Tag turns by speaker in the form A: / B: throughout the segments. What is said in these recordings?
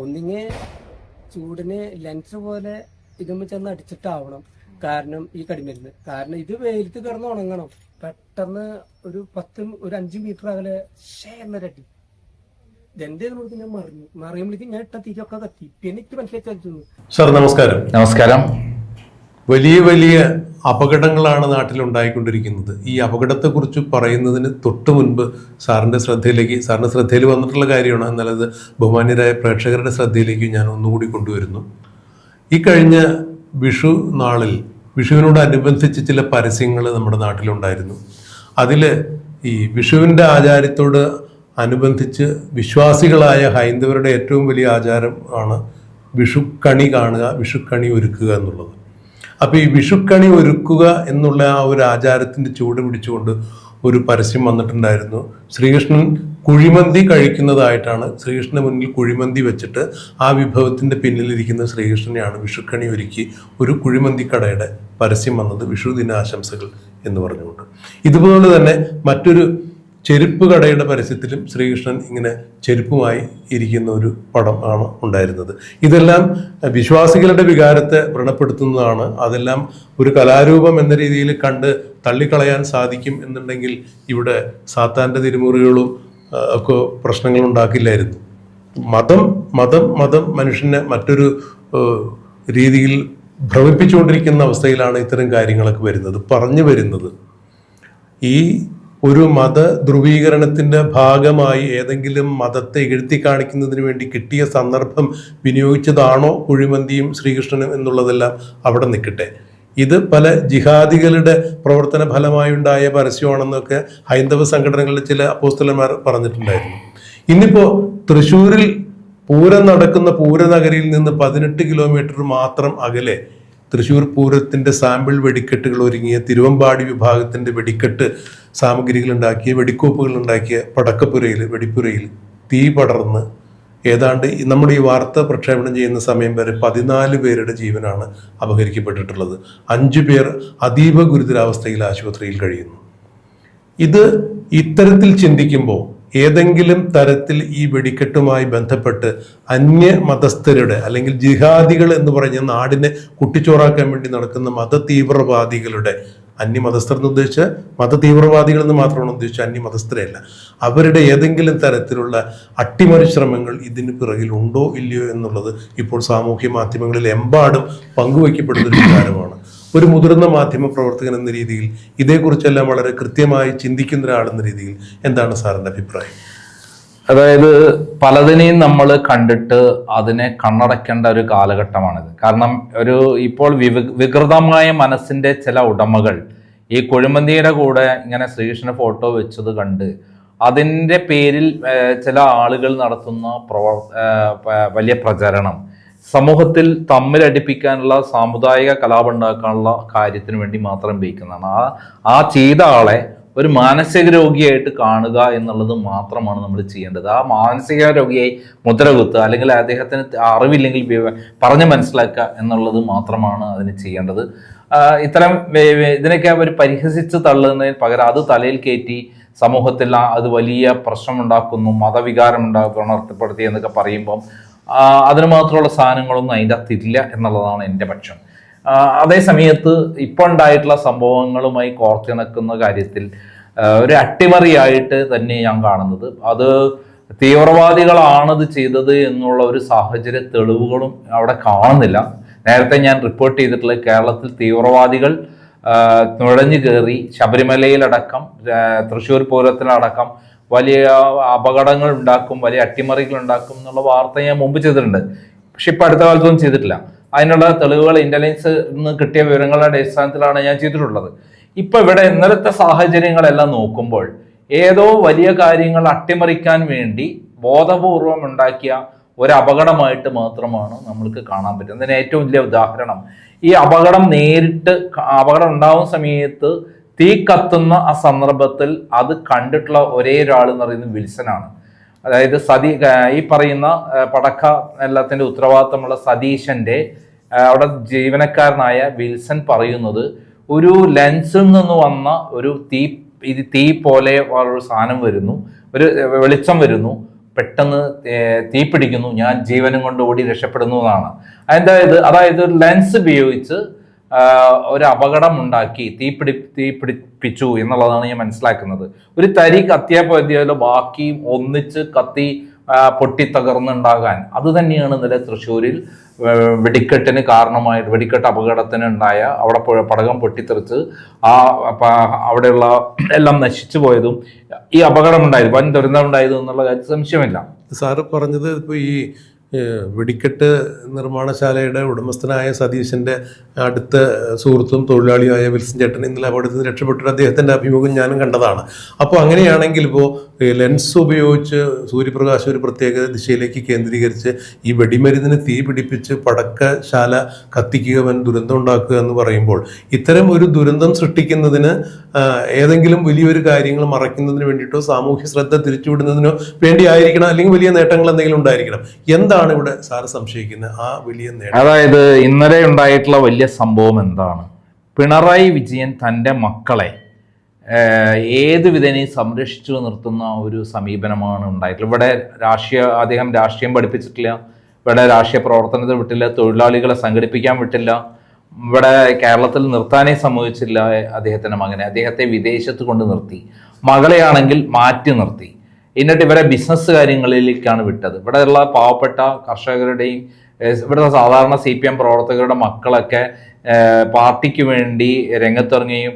A: ഒന്നിങ്ങ് ചൂടിന് ലെൻസ് പോലെ ഇതുമ്മ ചെന്ന് അടിച്ചിട്ടാവണം. കാരണം ഈ കടിമരുന്ന്, കാരണം ഇത് വെയിലത്ത് കിടന്ന് ഉണങ്ങണം. പെട്ടെന്ന് ഒരു 5 മീറ്റർ അകലെ എന്നൊരടി ഇതെന്തേ ഞാൻ മറിയുമ്പോഴേക്കും ഞാൻ ഇട്ട തീരൊക്കെ കത്തി. പിന്നെ എനിക്ക് മനസ്സിലാക്കി.
B: സാർ നമസ്കാരം.
C: നമസ്കാരം.
B: വലിയ വലിയ അപകടങ്ങളാണ് നാട്ടിലുണ്ടായിക്കൊണ്ടിരിക്കുന്നത്. ഈ അപകടത്തെക്കുറിച്ച് പറയുന്നതിന് തൊട്ട് മുൻപ് സാറിൻ്റെ ശ്രദ്ധയിൽ വന്നിട്ടുള്ള കാര്യമാണ്. എന്നാൽ അത് ബഹുമാന്യരായ പ്രേക്ഷകരുടെ ശ്രദ്ധയിലേക്ക് ഞാൻ ഒന്നുകൂടി കൊണ്ടുവരുന്നു. ഈ കഴിഞ്ഞ വിഷു നാളിൽ വിഷുവിനോടനുബന്ധിച്ച് ചില പരസ്യങ്ങൾ നമ്മുടെ നാട്ടിലുണ്ടായിരുന്നു. അതിൽ ഈ വിഷുവിൻ്റെ ആചാരത്തോട് അനുബന്ധിച്ച് വിശ്വാസികളായ ഹൈന്ദവരുടെ ഏറ്റവും വലിയ ആചാരം ആണ് വിഷുക്കണി കാണുക, വിഷുക്കണി ഒരുക്കുക എന്നുള്ളത്. അപ്പോൾ ഈ വിഷുക്കണി ഒരുക്കുക എന്നുള്ള ആ ഒരു ആചാരത്തിൻ്റെ ചൂട് പിടിച്ചുകൊണ്ട് ഒരു പരസ്യം വന്നിട്ടുണ്ടായിരുന്നു. ശ്രീകൃഷ്ണൻ കുഴിമന്തി കഴിക്കുന്നതായിട്ടാണ്. ശ്രീകൃഷ്ണന് മുന്നിൽ കുഴിമന്തി വെച്ചിട്ട് ആ വിഭവത്തിൻ്റെ പിന്നിലിരിക്കുന്ന ശ്രീകൃഷ്ണനെയാണ് വിഷുക്കണി ഒരുക്കി ഒരു കുഴിമന്തി കടയുടെ പരസ്യം വന്നത്. വിഷു ദിനാശംസകൾ എന്ന് പറഞ്ഞുകൊണ്ട്. ഇതുപോലെ തന്നെ മറ്റൊരു ചെരുപ്പ് കടയുടെ പരസ്യത്തിലും ശ്രീകൃഷ്ണൻ ഇങ്ങനെ ചെരുപ്പുമായി ഇരിക്കുന്ന ഒരു പടം ആണ് ഉണ്ടായിരുന്നത്. ഇതെല്ലാം വിശ്വാസികളുടെ വികാരത്തെ വ്രണപ്പെടുത്തുന്നതാണ്. അതെല്ലാം ഒരു കലാരൂപം എന്ന രീതിയിൽ കണ്ട് തള്ളിക്കളയാൻ സാധിക്കും എന്നുണ്ടെങ്കിൽ ഇവിടെ സാത്താൻ്റെ തിരുമുറികളും ഒക്കെ പ്രശ്നങ്ങൾ ഉണ്ടാക്കില്ലായിരുന്നു. മതം മനുഷ്യനെ മറ്റൊരു രീതിയിൽ ഭ്രമിപ്പിച്ചുകൊണ്ടിരിക്കുന്ന അവസ്ഥയിലാണ് ഇത്തരം കാര്യങ്ങളൊക്കെ പറഞ്ഞു വരുന്നത്. ഈ ഒരു മത ധ്രുവീകരണത്തിൻ്റെ ഭാഗമായി ഏതെങ്കിലും മതത്തെ ഇകഴ്ത്തി കാണിക്കുന്നതിന് വേണ്ടി കിട്ടിയ സന്ദർഭം വിനിയോഗിച്ചതാണോ കുഴിമന്തിയും ശ്രീകൃഷ്ണനും എന്നുള്ളതെല്ലാം അവിടെ നിൽക്കട്ടെ. ഇത് പല ജിഹാദികളുടെ പ്രവർത്തന ഫലമായുണ്ടായ പരസ്യമാണെന്നൊക്കെ ഹൈന്ദവ സംഘടനകളിലെ ചില അപ്പോസ്തലന്മാർ പറഞ്ഞിട്ടുണ്ടായിരുന്നു. ഇന്നിപ്പോൾ തൃശ്ശൂരിൽ പൂരം നടക്കുന്ന പൂരനഗരിയിൽ നിന്ന് 18 കിലോമീറ്റർ മാത്രം അകലെ തൃശ്ശൂർ പൂരത്തിൻ്റെ സാമ്പിൾ വെടിക്കെട്ടുകൾ ഒരുങ്ങിയ തിരുവമ്പാടി വിഭാഗത്തിൻ്റെ വെടിക്കെട്ട് സാമഗ്രികൾ ഉണ്ടാക്കിയ വെടിക്കോപ്പുകൾ ഉണ്ടാക്കിയ വെടിപ്പുരയിൽ തീ പടർന്ന് ഏതാണ്ട് നമ്മുടെ ഈ വാർത്ത പ്രക്ഷേപണം ചെയ്യുന്ന സമയം വരെ 14 പേരുടെ ജീവനാണ് അപഹരിക്കപ്പെട്ടിട്ടുള്ളത്. 5 പേർ അതീവ ഗുരുതരാവസ്ഥയിൽ ആശുപത്രിയിൽ കഴിയുന്നു. ഇത് ഇത്തരത്തിൽ ചിന്തിക്കുമ്പോൾ ഏതെങ്കിലും തരത്തിൽ ഈ വെടിക്കെട്ടുമായി ബന്ധപ്പെട്ട് അന്യ മതസ്ഥരുടെ അല്ലെങ്കിൽ ജിഹാദികൾ എന്ന് പറഞ്ഞ നാടിനെ കുട്ടിച്ചോറാക്കാൻ വേണ്ടി നടക്കുന്ന മതതീവ്രവാദികളുടെ, അന്യമതസ്ഥർ എന്ന് ഉദ്ദേശിച്ച് മതതീവ്രവാദികൾ എന്ന് മാത്രമാണ് ഉദ്ദേശിച്ചത്, അന്യമതസ്ഥരല്ല, അവരുടെ ഏതെങ്കിലും തരത്തിലുള്ള അട്ടിമറി ശ്രമങ്ങൾ ഇതിന് പിറകിൽ ഉണ്ടോ ഇല്ലയോ എന്നുള്ളത് ഇപ്പോൾ സാമൂഹ്യ മാധ്യമങ്ങളിൽ എമ്പാടും പങ്കുവയ്ക്കപ്പെടുന്ന ഒരു കാര്യമാണ്. ഒരു മുതിർന്ന മാധ്യമ പ്രവർത്തകൻ എന്ന രീതിയിൽ ഇതേക്കുറിച്ചെല്ലാം വളരെ കൃത്യമായി ചിന്തിക്കുന്ന ഒരാളെന്ന രീതിയിൽ എന്താണ് സാറിൻ്റെ അഭിപ്രായം?
C: അതായത് പലതിനെയും നമ്മൾ കണ്ടിട്ട് അതിനെ കണ്ണടക്കേണ്ട ഒരു കാലഘട്ടമാണിത്. കാരണം ഇപ്പോൾ വികൃതമായ മനസ്സിന്റെ ചില ഉടമകൾ ഈ കുഴിമന്തിയുടെ കൂടെ ഇങ്ങനെ ശ്രീകൃഷ്ണ ഫോട്ടോ വെച്ചത് കണ്ട് അതിൻ്റെ പേരിൽ ചില ആളുകൾ നടത്തുന്ന വലിയ പ്രചരണം സമൂഹത്തിൽ തമ്മിലടിപ്പിക്കാനുള്ള സാമുദായിക കലാപം ഉണ്ടാക്കാനുള്ള കാര്യത്തിന് വേണ്ടി മാത്രം ഉപയോഗിക്കുന്നതാണ്. ആ ചെയ്ത ആളെ ഒരു മാനസിക രോഗിയായിട്ട് കാണുക എന്നുള്ളത് മാത്രമാണ് നമ്മൾ ചെയ്യേണ്ടത്. ആ മാനസിക രോഗിയായി മുദ്ര കുത്തുക, അല്ലെങ്കിൽ അദ്ദേഹത്തിന് അറിവില്ലെങ്കിൽ പറഞ്ഞ് മനസ്സിലാക്കുക എന്നുള്ളത് മാത്രമാണ് അതിന് ചെയ്യേണ്ടത്. ഇത്തരം ഇതിനൊക്കെ അവർ പരിഹസിച്ച് തള്ളുന്നതിന് പകരം അത് തലയിൽ കയറ്റി സമൂഹത്തിൽ അത് വലിയ പ്രശ്നമുണ്ടാക്കുന്നു, മതവികാരം ഉണർത്തിപ്പെടുത്തി എന്നൊക്കെ പറയുമ്പം അതിന് മാത്രമുള്ള സാധനങ്ങളൊന്നും അതിൻ്റെ അകത്തില്ല എന്നുള്ളതാണ് എൻ്റെ പക്ഷം. അതേ സമയത്ത് ഇപ്പോൾ ഉണ്ടായിട്ടുള്ള സംഭവങ്ങളുമായി കോർത്തിണക്കുന്ന കാര്യത്തിൽ ഒരു അട്ടിമറിയായിട്ട് തന്നെ ഞാൻ കാണുന്നത്. അത് തീവ്രവാദികളാണത് ചെയ്തത് എന്നുള്ള ഒരു സാഹചര്യ തെളിവുകളും അവിടെ കാണുന്നില്ല. നേരത്തെ ഞാൻ റിപ്പോർട്ട് ചെയ്തിട്ടുള്ള കേരളത്തിൽ തീവ്രവാദികൾ നുഴഞ്ഞു കയറി ശബരിമലയിലടക്കം തൃശ്ശൂർ പൂരത്തിലടക്കം വലിയ അപകടങ്ങൾ ഉണ്ടാക്കും, വലിയ അട്ടിമറികൾ ഉണ്ടാക്കും എന്നുള്ള വാർത്ത ഞാൻ മുമ്പ് ചെയ്തിട്ടുണ്ട്. പക്ഷെ ഇപ്പം അടുത്ത കാലത്തൊന്നും ചെയ്തിട്ടില്ല. അതിനുള്ള തെളിവുകൾ ഇന്റലിജൻസ് നിന്ന് കിട്ടിയ വിവരങ്ങളുടെ അടിസ്ഥാനത്തിലാണ് ഞാൻ ചെയ്തിട്ടുള്ളത്. ഇപ്പൊ ഇവിടെ ഇന്നലത്തെ സാഹചര്യങ്ങളെല്ലാം നോക്കുമ്പോൾ ഏതോ വലിയ കാര്യങ്ങൾ അട്ടിമറിക്കാൻ വേണ്ടി ബോധപൂർവം ഉണ്ടാക്കിയ ഒരു അപകടമായിട്ട് മാത്രമാണ് നമ്മൾക്ക് കാണാൻ പറ്റുന്നത്. അതിന് ഏറ്റവും വലിയ ഉദാഹരണം ഈ അപകടം ഉണ്ടാവുന്ന സമയത്ത് തീ കത്തുന്ന ആ സന്ദർഭത്തിൽ അത് കണ്ടിട്ടുള്ള ഒരേ ഒരാൾ എന്ന് പറയുന്നത് വിൽസനാണ്. അതായത് ഈ പറയുന്ന പടക്ക എല്ലാത്തിൻ്റെ ഉത്തരവാദിത്തമുള്ള സതീശന്റെ അവിടെ ജീവനക്കാരനായ വിൽസൺ പറയുന്നത് ഒരു ലെൻസിൽ നിന്ന് വന്ന ഒരു തീ പോലെ ഒരു സാധനം വരുന്നു, ഒരു വെളിച്ചം വരുന്നു, പെട്ടെന്ന് തീ പിടിക്കുന്നു, ഞാൻ ജീവനും കൊണ്ട് ഓടി രക്ഷപ്പെടുന്നു എന്നാണ്. അതായത് ലെൻസ് ഉപയോഗിച്ച് ഒരു അപകടം ഉണ്ടാക്കി തീ പിടിപ്പിച്ചു എന്നുള്ളതാണ് ഞാൻ മനസ്സിലാക്കുന്നത്. ഒരു തരി കത്തിയാൽ പോയതിലോ ബാക്കി ഒന്നിച്ച് കത്തി പൊട്ടിത്തകർന്നുണ്ടാകാൻ അത് തന്നെയാണ് ഇന്നലെ തൃശ്ശൂരിൽ വെടിക്കെട്ടിന് കാരണമായിട്ട്, വെടിക്കെട്ട് അപകടത്തിന് ഉണ്ടായ അവിടെ പടകം പൊട്ടിത്തെറിച്ച് അവിടെയുള്ള എല്ലാം നശിച്ചു പോയതും ഈ അപകടം ഉണ്ടായത്, വൻ ദുരന്തം ഉണ്ടായത് എന്നുള്ള കാര്യം സംശയമില്ല.
B: സാറ് പറഞ്ഞത് ഇപ്പോൾ ഈ വെടിക്കെട്ട് നിർമ്മാണശാലയുടെ ഉടമസ്ഥനായ സതീശൻ്റെ അടുത്ത സുഹൃത്തും തൊഴിലാളിയായ വിൽസൺ ചേട്ടൻ ഇന്നലെ അപകടത്തിൽ നിന്ന് രക്ഷപ്പെട്ടിട്ട് അദ്ദേഹത്തിൻ്റെ അഭിമുഖം ഞാനും കണ്ടതാണ്. അപ്പോൾ അങ്ങനെയാണെങ്കിൽ ഇപ്പോൾ ലെൻസ് ഉപയോഗിച്ച് സൂര്യപ്രകാശം ഒരു പ്രത്യേക ദിശയിലേക്ക് കേന്ദ്രീകരിച്ച് ഈ വെടിമരുന്നിന് തീ പിടിപ്പിച്ച് പടക്കശാല കത്തിക്കുക, വൻ ദുരന്തം ഉണ്ടാക്കുക എന്ന് പറയുമ്പോൾ ഇത്തരം ഒരു ദുരന്തം സൃഷ്ടിക്കുന്നതിന് ഏതെങ്കിലും വലിയൊരു കാര്യങ്ങൾ മറയ്ക്കുന്നതിന് വേണ്ടിയിട്ടോ സാമൂഹ്യ ശ്രദ്ധ തിരിച്ചുവിടുന്നതിനോ വേണ്ടി ആയിരിക്കണം, അല്ലെങ്കിൽ വലിയ നേട്ടങ്ങൾ എന്തെങ്കിലും ഉണ്ടായിരിക്കണം. എന്താണ് ഇവിടെ സാറ് സംശയിക്കുന്നത് ആ വലിയ നേട്ടം?
C: അതായത് ഇന്നലെ ഉണ്ടായിട്ടുള്ള വലിയ സംഭവം എന്താണ്? പിണറായി വിജയൻ തൻ്റെ മക്കളെ ഏത് വിധേനയും സംരക്ഷിച്ചു നിർത്തുന്ന ഒരു സമീപനമാണ് ഉണ്ടായിട്ടുള്ളത്. ഇവിടെ അദ്ദേഹം രാഷ്ട്രീയം പഠിപ്പിച്ചിട്ടില്ല, ഇവിടെ രാഷ്ട്രീയ പ്രവർത്തനത്തിൽ വിട്ടില്ല, തൊഴിലാളികളെ സംഘടിപ്പിക്കാൻ വിട്ടില്ല, ഇവിടെ കേരളത്തിൽ നിർത്താനേ സമ്മതിച്ചില്ല അദ്ദേഹത്തിൻ്റെ മകനെ. അദ്ദേഹത്തെ വിദേശത്ത് കൊണ്ട് നിർത്തി, മകളെയാണെങ്കിൽ മാറ്റി നിർത്തി. എന്നിട്ട് ഇവരെ ബിസിനസ് കാര്യങ്ങളിലേക്കാണ് വിട്ടത്. ഇവിടെയുള്ള പാവപ്പെട്ട കർഷകരുടെയും ഇവിടുത്തെ സാധാരണ CPM പ്രവർത്തകരുടെ മക്കളൊക്കെ പാർട്ടിക്ക് വേണ്ടി രംഗത്തിറങ്ങുകയും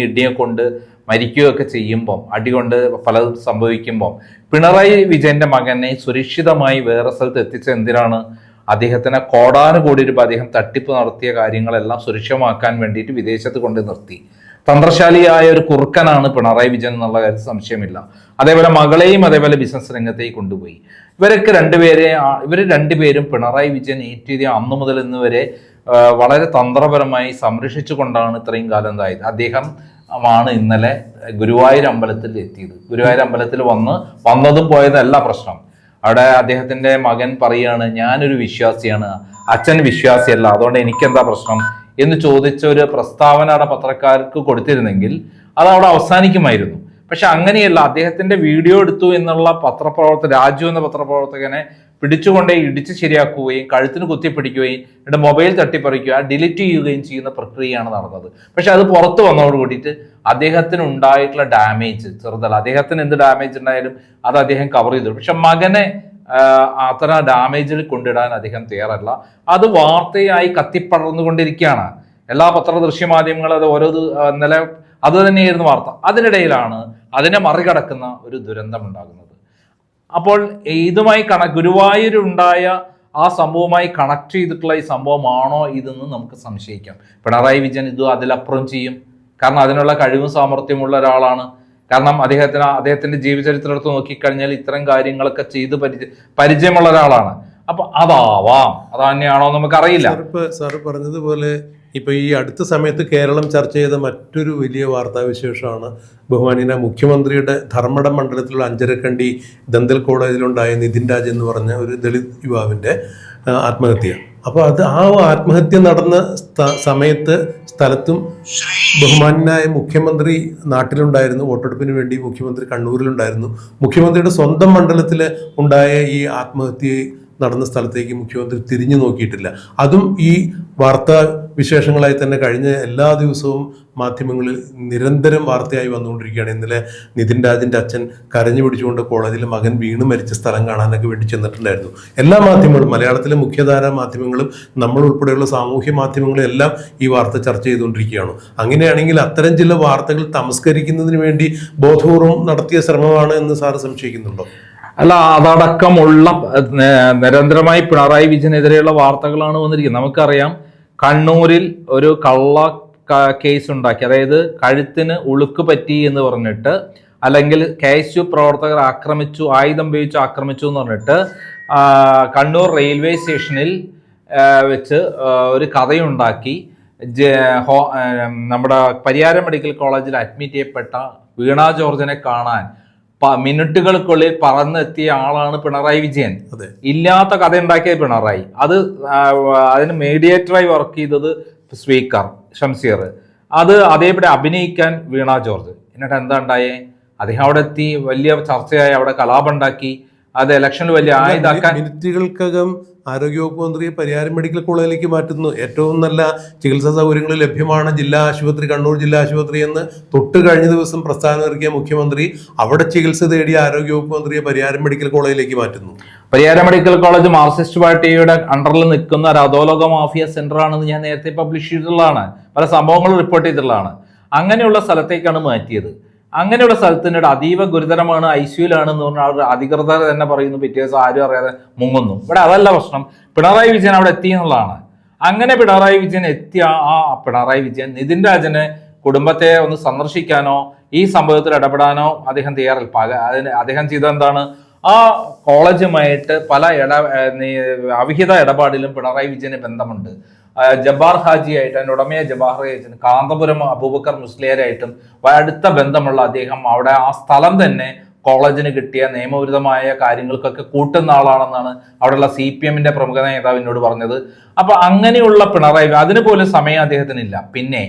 C: ഇടിയും കൊണ്ട് മരിക്കുകയൊക്കെ ചെയ്യുമ്പം, അടി കൊണ്ട് പലതും സംഭവിക്കുമ്പം പിണറായി വിജയന്റെ മകനെ സുരക്ഷിതമായി വേറെ സ്ഥലത്ത് എത്തിച്ച എന്തിനാണ്? അദ്ദേഹത്തിന് കോടാനുകോടി രൂപ അദ്ദേഹം തട്ടിപ്പ് നടത്തിയ കാര്യങ്ങളെല്ലാം സുരക്ഷിതമാക്കാൻ വേണ്ടിയിട്ട് വിദേശത്ത് കൊണ്ട് നിർത്തി. തന്ത്രശാലിയായ ഒരു കുറുക്കനാണ് പിണറായി വിജയൻ എന്നുള്ള കാര്യത്തിൽ സംശയമില്ല. അതേപോലെ മകളെയും അതേപോലെ ബിസിനസ് രംഗത്തേക്ക് കൊണ്ടുപോയി. ഇവർ രണ്ടുപേരും പിണറായി വിജയൻ ഏറ്റെഴുതിയ അന്നു മുതൽ ഇന്ന് വരെ വളരെ തന്ത്രപരമായി സംരക്ഷിച്ചു കൊണ്ടാണ് ഇത്രയും കാലം എന്തായത്. അദ്ദേഹം ആണ് ഇന്നലെ ഗുരുവായൂർ അമ്പലത്തിൽ എത്തിയത്. ഗുരുവായൂർ അമ്പലത്തിൽ വന്നതും പോയതല്ല പ്രശ്നം. അവിടെ അദ്ദേഹത്തിന്റെ മകൻ പറയാണ്, ഞാനൊരു വിശ്വാസിയാണ്, അച്ഛൻ വിശ്വാസിയല്ല, അതുകൊണ്ട് എനിക്കെന്താ പ്രശ്നം എന്ന് ചോദിച്ച ഒരു പ്രസ്താവന അവിടെ പത്രക്കാർക്ക് കൊടുത്തിരുന്നെങ്കിൽ അത് അവിടെ അവസാനിക്കുമായിരുന്നു. പക്ഷെ അങ്ങനെയല്ല. അദ്ദേഹത്തിന്റെ വീഡിയോ എടുത്തു എന്നുള്ള രാജു എന്ന പത്രപ്രവർത്തകനെ പിടിച്ചുകൊണ്ടേ ഇടിച്ച് ശരിയാക്കുകയും കഴുത്തിന് കുത്തിപ്പിടിക്കുകയും എന്നിട്ട് മൊബൈൽ തട്ടിപ്പറിക്കുക, ഡിലീറ്റ് ചെയ്യുകയും ചെയ്യുന്ന പ്രക്രിയയാണ് നടന്നത്. പക്ഷെ അത് പുറത്തു വന്നതോട് കൂടിയിട്ട് അദ്ദേഹത്തിന് ഉണ്ടായിട്ടുള്ള ഡാമേജ് ചെറുതല്ല. അദ്ദേഹത്തിന് എന്ത് ഡാമേജ് ഉണ്ടായാലും അത് അദ്ദേഹം കവർ ചെയ്തു. പക്ഷെ മകനെ അത്തരം ഡാമേജിൽ കൊണ്ടിടാൻ അദ്ദേഹം തയ്യാറല്ല. അത് വാർത്തയായി കത്തിപ്പടർന്നുകൊണ്ടിരിക്കുകയാണ്. എല്ലാ ദൃശ്യമാധ്യമങ്ങളും അത് ഇന്നലെ അത് തന്നെയായിരുന്നു വാർത്ത. അതിനിടയിലാണ് അതിനെ മറികടക്കുന്ന ഒരു ദുരന്തം ഉണ്ടാകുന്നത്. അപ്പോൾ ഇതുമായി ഗുരുവായൂരുണ്ടായ ആ സംഭവവുമായി കണക്ട് ചെയ്തിട്ടുള്ള ഈ സംഭവമാണോ ഇതെന്ന് നമുക്ക് സംശയിക്കാം. പിണറായി വിജയൻ ഇത് അതിലപ്പുറം ചെയ്യും. കാരണം അതിനുള്ള കഴിവും സാമർഥ്യമുള്ള ഒരാളാണ്. കാരണം അദ്ദേഹത്തിന്റെ ജീവചരിത്രം എടുത്ത് നോക്കിക്കഴിഞ്ഞാൽ ഇത്തരം കാര്യങ്ങളൊക്കെ ചെയ്ത് പരിചയമുള്ള ഒരാളാണ്. അപ്പൊ അതാവാം, അത് തന്നെയാണോ നമുക്കറിയില്ല.
B: സാറ് പറഞ്ഞതുപോലെ ഇപ്പൊ ഈ അടുത്ത സമയത്ത് കേരളം ചർച്ച ചെയ്ത മറ്റൊരു വലിയ വാർത്താവിശേഷമാണ് ബഹുമാനീയ മുഖ്യമന്ത്രിയുടെ ധർമ്മടം മണ്ഡലത്തിലുള്ള അഞ്ചരക്കണ്ടി ദന്തൽ കോളേജിലുണ്ടായ നിതിൻ രാജ് എന്ന് പറഞ്ഞ ഒരു ദളിത് യുവാവിന്റെ ആത്മഹത്യ. അപ്പോൾ ആ ആത്മഹത്യ നടന്ന സമയത്ത് സ്ഥലത്തും ബഹുമാനായ മുഖ്യമന്ത്രി നാട്ടിലുണ്ടായിരുന്നു. വോട്ടെടുപ്പിന് വേണ്ടി മുഖ്യമന്ത്രി കണ്ണൂരിലുണ്ടായിരുന്നു. മുഖ്യമന്ത്രിയുടെ സ്വന്തം മണ്ഡലത്തിൽ ഉണ്ടായ ഈ ആത്മഹത്യ നടന്ന സ്ഥലത്തേക്ക് മുഖ്യമന്ത്രി തിരിഞ്ഞു നോക്കിയിട്ടില്ല. അതും ഈ വാർത്താ വിശേഷങ്ങളായി തന്നെ കഴിഞ്ഞ എല്ലാ ദിവസവും മാധ്യമങ്ങളിൽ നിരന്തരം വാർത്തയായി വന്നുകൊണ്ടിരിക്കുകയാണ്. ഇന്നലെ നിതിൻ രാജിന്റെ അച്ഛൻ കരഞ്ഞു പിടിച്ചുകൊണ്ട് കോളേജിലെ മകൻ വീണ് മരിച്ച സ്ഥലം കാണാനൊക്കെ വേണ്ടി ചെന്നിട്ടുണ്ടായിരുന്നു. എല്ലാ മാധ്യമങ്ങളും, മലയാളത്തിലെ മുഖ്യധാരാ മാധ്യമങ്ങളും നമ്മൾ ഉൾപ്പെടെയുള്ള സാമൂഹ്യ മാധ്യമങ്ങളും എല്ലാം ഈ വാർത്ത ചർച്ച ചെയ്തുകൊണ്ടിരിക്കുകയാണ്. അങ്ങനെയാണെങ്കിൽ അത്തരം ചില വാർത്തകൾ തമസ്കരിക്കുന്നതിന് വേണ്ടി ബോധപൂർവം നടത്തിയ ശ്രമമാണ് എന്ന് സാറ് സംശയിക്കുന്നുണ്ടോ?
C: അല്ല, അതടക്കമുള്ള നിരന്തരമായി പിണറായി വിജയനെതിരെയുള്ള വാർത്തകളാണ് വന്നിരിക്കുന്നത്. നമുക്കറിയാം, കണ്ണൂരിൽ ഒരു കള്ള കേസ് ഉണ്ടാക്കി, അതായത് കഴുത്തിന് ഉളുക്ക് പറ്റി എന്ന് പറഞ്ഞിട്ട്, അല്ലെങ്കിൽ KSU പ്രവർത്തകർ ആയുധം ഉപയോഗിച്ച് ആക്രമിച്ചു എന്ന് പറഞ്ഞിട്ട് കണ്ണൂർ റെയിൽവേ സ്റ്റേഷനിൽ വെച്ച് ഒരു കഥയുണ്ടാക്കി നമ്മുടെ പരിയാരം മെഡിക്കൽ കോളേജിൽ അഡ്മിറ്റ് ചെയ്യപ്പെട്ട വീണ ജോർജിനെ കാണാൻ മിനിറ്റുകൾക്കുള്ളിൽ പറന്നെത്തിയ ആളാണ് പിണറായി വിജയൻ. ഇല്ലാത്ത കഥ ഉണ്ടാക്കിയത് പിണറായി. അതിന് മീഡിയേറ്ററായി വർക്ക് ചെയ്തത് സ്പീക്കർ ഷംസീർ. അതേപടി അഭിനയിക്കാൻ വീണ ജോർജ്. എന്നിട്ട് എന്താ ഉണ്ടായേ? അദ്ദേഹം അവിടെ എത്തി, വലിയ ചർച്ചയായി, അവിടെ കലാപമുണ്ടാക്കി, അത് ഇലക്ഷനിൽ വലിയ ആയുധാക്കാൻ.
B: മിനിറ്റുകൾക്കകം ആരോഗ്യവകുപ്പ് മന്ത്രിയെ പരിയാരം മെഡിക്കൽ കോളേജിലേക്ക് മാറ്റുന്നു. ഏറ്റവും നല്ല ചികിത്സാ സൗകര്യങ്ങൾ ലഭ്യമാണ് ജില്ലാ ആശുപത്രി, കണ്ണൂർ ജില്ലാ ആശുപത്രി എന്ന് തൊട്ട് കഴിഞ്ഞ ദിവസം പ്രസ്താവന ഇറക്കിയ മുഖ്യമന്ത്രി അവിടെ ചികിത്സ തേടിയ ആരോഗ്യവകുപ്പ് മന്ത്രിയെ പരിയാരം മെഡിക്കൽ കോളേജിലേക്ക് മാറ്റുന്നു.
C: പരിയാരം മെഡിക്കൽ കോളേജ് മാർക്സിസ്റ്റ് പാർട്ടിയുടെ അണ്ടറിൽ നിൽക്കുന്ന ഒരു അധോലോക മാഫിയ സെന്റർ ആണെന്ന് ഞാൻ നേരത്തെ പബ്ലിഷ് ചെയ്തിട്ടുള്ളതാണ്, പല സംഭവങ്ങളും റിപ്പോർട്ട് ചെയ്തിട്ടുള്ളതാണ്. അങ്ങനെയുള്ള സ്ഥലത്തേക്കാണ് മാറ്റിയത്. അങ്ങനെയുള്ള സ്ഥലത്തിൻ്റെ അതീവ ഗുരുതരമാണ്, ICUലാണ് എന്ന് പറഞ്ഞാൽ അധികൃതർ തന്നെ പറയുന്നു, പിറ്റേ ദിവസം ആരും അറിയാതെ മുങ്ങുന്നു. ഇവിടെ അതല്ല പ്രശ്നം, പിണറായി വിജയൻ അവിടെ എത്തി എന്നുള്ളതാണ്. അങ്ങനെ പിണറായി വിജയൻ എത്തിയ പിണറായി വിജയൻ നിതിൻ രാജന് കുടുംബത്തെ ഒന്ന് സന്ദർശിക്കാനോ ഈ സംഭവത്തിൽ ഇടപെടാനോ അദ്ദേഹം തയ്യാറല്ല. അദ്ദേഹം ചെയ്തത് എന്താണ്? ആ കോളേജുമായിട്ട് പല അവിഹിത ഇടപാടിലും പിണറായി വിജയന് ബന്ധമുണ്ട്. ജബ്ബാർ ഹാജിയായിട്ട്, അതിൻ്റെ ഉടമയെ ജബ്ബാർ ഹാജിയായിട്ടും കാന്തപുരം അബൂബക്കർ മുസ്ലിയാരായിട്ടും അടുത്ത ബന്ധമുള്ള അദ്ദേഹം അവിടെ ആ സ്ഥലം തന്നെ കോളേജിന് കിട്ടിയ നിയമവിരുദ്ധമായ കാര്യങ്ങൾക്കൊക്കെ കൂട്ടുന്ന ആളാണെന്നാണ് അവിടെയുള്ള CPM പ്രമുഖ നേതാവ് എന്നോട് പറഞ്ഞത്. അപ്പൊ അങ്ങനെയുള്ള പിണറായി, അതിന് പോലും സമയം അദ്ദേഹത്തിനില്ല. പിന്നെ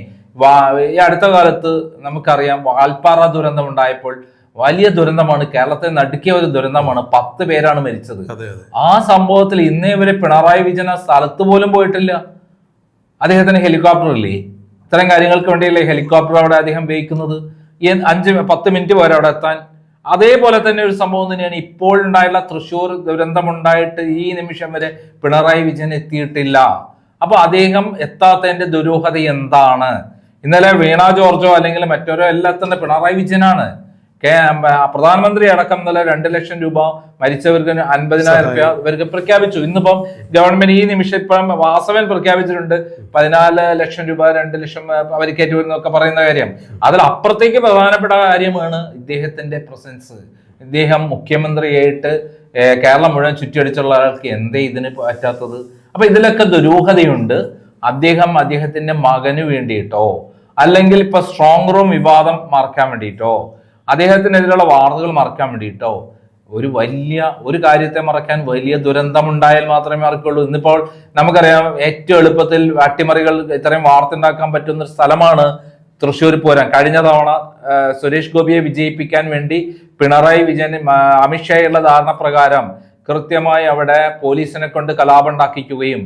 C: ഈ അടുത്ത കാലത്ത് നമുക്കറിയാം വാൽപ്പാറ ദുരന്തം ഉണ്ടായപ്പോൾ വലിയ ദുരന്തമാണ്, കേരളത്തെ നടുക്കിയ ഒരു ദുരന്തമാണ്, 10 പേരാണ് മരിച്ചത്. ആ സംഭവത്തിൽ ഇന്നേ വരെ പിണറായി വിജയൻ ആ സ്ഥലത്ത് പോലും പോയിട്ടില്ല. അദ്ദേഹത്തിന് ഹെലികോപ്റ്റർ ഇല്ലേ? ഇത്തരം കാര്യങ്ങൾക്ക് വേണ്ടിയല്ലേ ഹെലികോപ്റ്റർ അവിടെ അദ്ദേഹം ഉപയോഗിക്കുന്നത്? 5-10 മിനിറ്റ് പോരെ അവിടെ എത്താൻ. അതേപോലെ തന്നെ ഒരു സംഭവം തന്നെയാണ് ഇപ്പോൾ ഉണ്ടായുള്ള തൃശ്ശൂർ ദുരന്തമുണ്ടായിട്ട് ഈ നിമിഷം വരെ പിണറായി വിജയൻ എത്തിയിട്ടില്ല. അപ്പൊ അദ്ദേഹം എത്താത്തതിന്റെ ദുരൂഹത എന്താണ്? ഇന്നലെ വീണ ജോർജോ അല്ലെങ്കിൽ മറ്റോരോ എല്ലാത്തിന്റെ പിണറായി വിജയനാണ്. പ്രധാനമന്ത്രി അടക്കം ഇന്നലെ 2 ലക്ഷം രൂപ മരിച്ചവർക്ക് 50,000 രൂപ ഇവർക്ക് പ്രഖ്യാപിച്ചു. ഇന്നിപ്പം ഗവൺമെന്റ് ഈ നിമിഷം ഇപ്പം വാസവൻ പ്രഖ്യാപിച്ചിട്ടുണ്ട് 14 ലക്ഷം രൂപ, 2 ലക്ഷം പരിക്കേറ്റു എന്നൊക്കെ പറയുന്ന കാര്യം. അതിലപ്പുറത്തേക്ക് പ്രധാനപ്പെട്ട കാര്യമാണ് ഇദ്ദേഹത്തിന്റെ പ്രസൻസ്. ഇദ്ദേഹം മുഖ്യമന്ത്രിയായിട്ട് കേരളം മുഴുവൻ ചുറ്റിയടിച്ചുള്ള ആൾക്ക് എന്തേ ഇതിന് പറ്റാത്തത്? അപ്പൊ ഇതിലൊക്കെ ദുരൂഹതയുണ്ട്. അദ്ദേഹത്തിന്റെ മകന് വേണ്ടിയിട്ടോ അല്ലെങ്കിൽ ഇപ്പൊ സ്ട്രോങ് റൂം വിവാദം മറക്കാൻ വേണ്ടിയിട്ടോ അദ്ദേഹത്തിനെതിരെയുള്ള വാർത്തകൾ മറക്കാൻ വേണ്ടിയിട്ടോ ഒരു കാര്യത്തെ മറക്കാൻ വലിയ ദുരന്തമുണ്ടായാൽ മാത്രമേ മറക്കുള്ളൂ. ഇന്നിപ്പോൾ നമുക്കറിയാം ഏറ്റവും എളുപ്പത്തിൽ അട്ടിമറികൾ ഇത്രയും വാർത്ത ഉണ്ടാക്കാൻ പറ്റുന്ന ഒരു സ്ഥലമാണ് തൃശ്ശൂർ പൂരം. കഴിഞ്ഞ തവണ സുരേഷ് ഗോപിയെ വിജയിപ്പിക്കാൻ വേണ്ടി പിണറായി വിജയൻ അമിത്ഷായുള്ള ധാരണ പ്രകാരം കൃത്യമായി അവിടെ പോലീസിനെ കൊണ്ട് കലാപം ഉണ്ടാക്കിക്കുകയും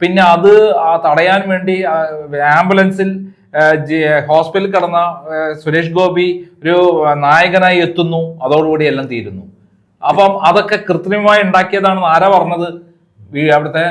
C: പിന്നെ അത് തടയാൻ വേണ്ടി ആംബുലൻസിൽ ഹോസ്പിറ്റലിൽ കിടന്ന സുരേഷ് ഗോപി ഒരു നായകനായി എത്തുന്നു. അതോടുകൂടി എല്ലാം തീരുന്നു. അപ്പം അതൊക്കെ കൃത്രിമമായി ഉണ്ടാക്കിയതാണെന്ന് ആരാ പറഞ്ഞത്? അവിടുത്തെ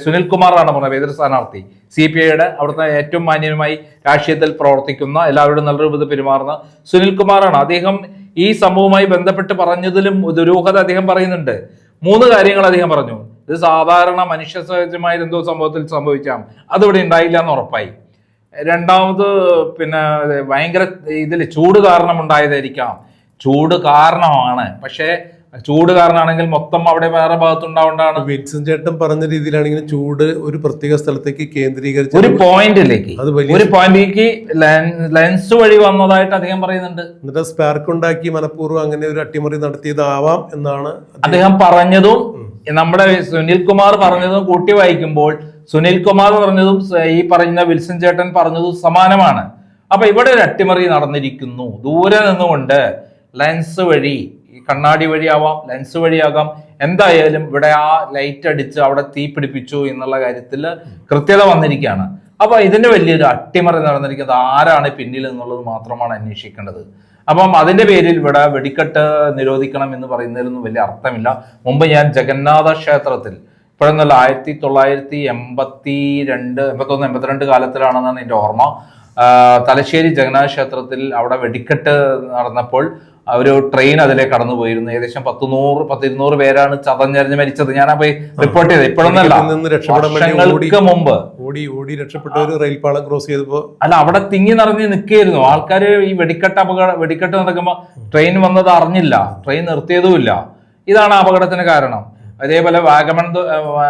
C: സുനിൽകുമാറാണ് പറഞ്ഞത്, എതിർ സ്ഥാനാർത്ഥി CPIയുടെ അവിടുത്തെ ഏറ്റവും മാന്യനുമായി രാഷ്ട്രീയത്തിൽ പ്രവർത്തിക്കുന്ന, എല്ലാവരോടും നല്ല രൂപത്തിൽ പെരുമാറുന്ന സുനിൽകുമാറാണ്. അദ്ദേഹം ഈ സംഭവവുമായി ബന്ധപ്പെട്ട് പറഞ്ഞതിലും ദുരൂഹത അദ്ദേഹം പറയുന്നുണ്ട്. 3 കാര്യങ്ങൾ അദ്ദേഹം പറഞ്ഞു. ഇത് സാധാരണ മനുഷ്യ സഹജമായ എന്തോ സംഭവത്തിൽ സംഭവിക്കാം, അതിവിടെ ഉണ്ടായില്ല എന്ന് ഉറപ്പായി. രണ്ടാമത് പിന്നെ ഭയങ്കര ഇതിൽ ചൂട് കാരണം ഉണ്ടായതായിരിക്കാം. ചൂട് കാരണമാണ്, പക്ഷേ ചൂട് കാരണമാണെങ്കിൽ മൊത്തം അവിടെ വേറെ ഭാഗത്തുണ്ടാവേണ്ടതാണ്.
B: വിൻസൻ ചേട്ടൻ പറഞ്ഞ രീതിയിലാണെങ്കിൽ ചൂട് ഒരു പ്രത്യേക സ്ഥലത്തേക്ക് കേന്ദ്രീകരിച്ച്
C: ഒരു പോയിന്റിലേക്ക് ലെൻസ് വഴി വന്നതായിട്ട് അദ്ദേഹം പറയുന്നുണ്ട്.
B: എന്നിട്ട് സ്പാർക്ക് ഉണ്ടാക്കി മനഃപൂർവ്വം അങ്ങനെ ഒരു അട്ടിമറി നടത്തിയതാവാം എന്നാണ്
C: അദ്ദേഹം പറഞ്ഞതും നമ്മുടെ സുനിൽകുമാർ പറഞ്ഞതും കൂട്ടി വായിക്കുമ്പോൾ സുനിൽകുമാർ പറഞ്ഞതും ഈ പറയുന്ന വിൽസൺ ചേട്ടൻ പറഞ്ഞതും സമാനമാണ്. അപ്പൊ ഇവിടെ ഒരു അട്ടിമറി നടന്നിരിക്കുന്നു. ദൂരെ നിന്നുകൊണ്ട് ലെൻസ് വഴി, കണ്ണാടി വഴിയാവാം, ലെൻസ് വഴിയാകാം, എന്തായാലും ഇവിടെ ആ ലൈറ്റ് അടിച്ച് അവിടെ തീ പിടിപ്പിച്ചു എന്നുള്ള കാര്യത്തിൽ കൃത്യത വന്നിരിക്കുകയാണ്. അപ്പൊ ഇതിന് വലിയൊരു അട്ടിമറി നടന്നിരിക്കുന്നത് ആരാണ് പിന്നിൽ എന്നുള്ളത് മാത്രമാണ് അന്വേഷിക്കേണ്ടത്. അപ്പം അതിന്റെ പേരിൽ ഇവിടെ വെടിക്കെട്ട് നിരോധിക്കണം എന്ന് പറയുന്നതിലൊന്നും വലിയ അർത്ഥമില്ല. മുമ്പ് ഞാൻ ജഗന്നാഥ ക്ഷേത്രത്തിൽ ഇപ്പോഴൊന്നുമല്ല 1982 കാലത്തിലാണെന്നാണ് എൻ്റെ ഓർമ്മ, തലശ്ശേരി ജഗന്നാഥ ക്ഷേത്രത്തിൽ അവിടെ വെടിക്കെട്ട് നടന്നപ്പോൾ ഒരു ട്രെയിൻ അതിലെ കടന്നു പോയിരുന്നു. ഏകദേശം 100-200 പേരാണ് ചതഞ്ഞരിഞ്ഞ് മരിച്ചത്. ഞാൻ പോയി റിപ്പോർട്ട് ചെയ്തത് ഇപ്പോഴൊന്നല്ല, വർഷങ്ങൾക്ക് മുമ്പ്.
B: ഓടി രക്ഷപ്പെട്ട ഒരു റെയിൽപാളം ക്രോസ് ചെയ്തപ്പോ
C: അല്ല, അവിടെ തിങ്ങി നിറഞ്ഞ് നിൽക്കുകയായിരുന്നു ആൾക്കാർ. ഈ വെടിക്കെട്ട് നടക്കുമ്പോൾ ട്രെയിൻ വന്നത് അറിഞ്ഞില്ല, ട്രെയിൻ നിർത്തിയതുമില്ല. ഇതാണ് അപകടത്തിന് കാരണം. അതേപോലെ വാഗമൺ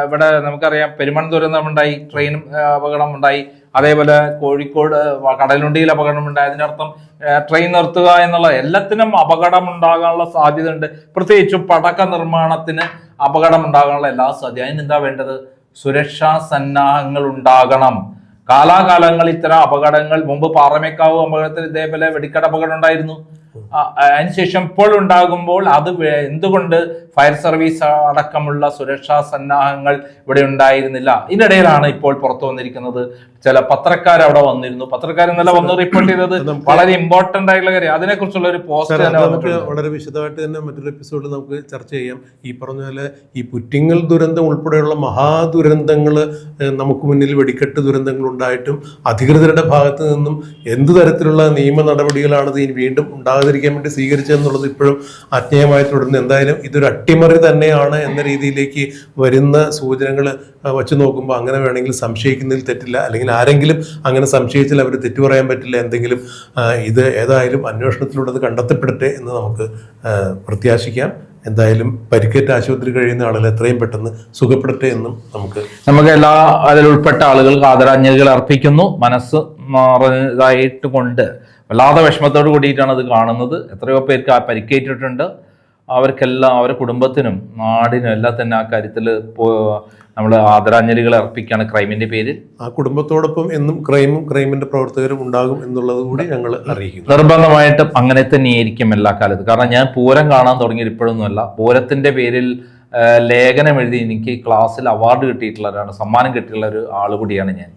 C: ഇവിടെ നമുക്കറിയാം പെരുമൺ ദുരന്തമുണ്ടായി, ട്രെയിൻ അപകടമുണ്ടായി. അതേപോലെ കോഴിക്കോട് കടലുണ്ടിയിൽ അപകടമുണ്ടായി. അതിനർത്ഥം ട്രെയിൻ നിർത്തുക എന്നുള്ള എല്ലാത്തിനും അപകടം ഉണ്ടാകാനുള്ള സാധ്യത ഉണ്ട്. പ്രത്യേകിച്ചും പടക്ക നിർമ്മാണത്തിന് അപകടം ഉണ്ടാകാനുള്ള എല്ലാ സാധ്യത. അതിനെന്താ വേണ്ടത്? സുരക്ഷാ സന്നാഹങ്ങൾ ഉണ്ടാകണം. കാലാകാലങ്ങളിൽ ഇത്തരം അപകടങ്ങൾ, മുമ്പ് പാറമേക്കാവ് അപകടത്തിൽ ഇതേപോലെ വെടിക്കെട്ട് അപകടം ഉണ്ടായിരുന്നു. അതിനുശേഷം ഇപ്പോൾ ഉണ്ടാകുമ്പോൾ അത് എന്തുകൊണ്ട് ഫയർ സർവീസ് അടക്കമുള്ള സുരക്ഷാ സന്നാഹങ്ങൾ ഇവിടെ ഉണ്ടായിരുന്നില്ല? ഇതിനിടയിലാണ് ഇപ്പോൾ പുറത്തു വന്നിരിക്കുന്നത്. ചില പത്രക്കാർ അവിടെ വന്നിരുന്നു. പത്രക്കാർ ഇന്നലെ വന്ന് റിപ്പോർട്ട് ചെയ്തത് വളരെ ഇമ്പോർട്ടന്റ് ആയിട്ടുള്ള കാര്യം. അതിനെക്കുറിച്ചുള്ള ഒരു പോസ്റ്റ്
B: നമുക്ക് വളരെ വിശദമായിട്ട് തന്നെ മറ്റൊരു എപ്പിസോഡിൽ നമുക്ക് ചർച്ച ചെയ്യാം. ഈ പറഞ്ഞ പോലെ ഈ പുറ്റിങ്ങൽ ദുരന്തം ഉൾപ്പെടെയുള്ള മഹാദുരന്തങ്ങൾ നമുക്ക് മുന്നിൽ വെടിക്കെട്ട് ദുരന്തങ്ങൾ ഉണ്ടായിട്ടും അധികൃതരുടെ ഭാഗത്ത് നിന്നും എന്ത് തരത്തിലുള്ള നിയമ നടപടികളാണ് ഇനി വീണ്ടും ഉണ്ടാകാതിരിക്കാൻ വേണ്ടി സ്വീകരിച്ചതെന്നുള്ളത് ഇപ്പോഴും അജ്ഞേയമായി തുടരുന്നു. എന്തായാലും ഇതൊരു അട്ടിമറി തന്നെയാണ് എന്ന രീതിയിലേക്ക് വരുന്ന സൂചനകൾ വച്ചു നോക്കുമ്പോൾ അങ്ങനെ വേണമെങ്കിൽ സംശയിക്കുന്നതിൽ തെറ്റില്ല. അല്ലെങ്കിൽ ആരെങ്കിലും അങ്ങനെ സംശയിച്ചാൽ അവർ തെറ്റു പറയാൻ പറ്റില്ല. എന്തെങ്കിലും ഇത് ഏതായാലും അന്വേഷണത്തിലൂടെ അത് കണ്ടെത്തപ്പെടട്ടെ എന്ന് നമുക്ക് പ്രത്യാശിക്കാം. എന്തായാലും പരിക്കേറ്റ ആശുപത്രി കഴിയുന്ന ആളുകൾ എത്രയും പെട്ടെന്ന് സുഖപ്പെടട്ടെ എന്നും നമുക്ക്
C: എല്ലാ അതിൽ ഉൾപ്പെട്ട ആളുകൾക്ക് ആദരാഞ്ജലികൾ അർപ്പിക്കുന്നു. മനസ്സ് മാറിയതായിട്ട് കൊണ്ട് വല്ലാതെ വിഷമത്തോട് കൂടിയിട്ടാണ് അത് കാണുന്നത്. എത്രയോ പേർക്ക് പരിക്കേറ്റിട്ടുണ്ട്. അവർക്കെല്ലാം അവരുടെ കുടുംബത്തിനും നാടിനും എല്ലാം തന്നെ ആ കാര്യത്തിൽ നമ്മൾ ആദരാഞ്ജലികൾ അർപ്പിക്കുകയാണ് ക്രൈമിന്റെ പേരിൽ.
B: ആ കുടുംബത്തോടൊപ്പം എന്നും ക്രൈമിന്റെ പ്രവർത്തകരും ഉണ്ടാകും എന്നുള്ളത് കൂടി ഞങ്ങൾ അറിയിക്കുന്നു.
C: നിർബന്ധമായിട്ടും അങ്ങനെ തന്നെയായിരിക്കും എല്ലാ കാലത്തും. കാരണം ഞാൻ പൂരം കാണാൻ തുടങ്ങിയത് ഇപ്പോഴൊന്നുമല്ല. പൂരത്തിന്റെ പേരിൽ ലേഖനം എഴുതി എനിക്ക് ക്ലാസ്സിൽ അവാർഡ് കിട്ടിയിട്ടുള്ളവരാണ്, സമ്മാനം കിട്ടിയിട്ടുള്ള ഒരു ആൾ കൂടിയാണ് ഞാൻ.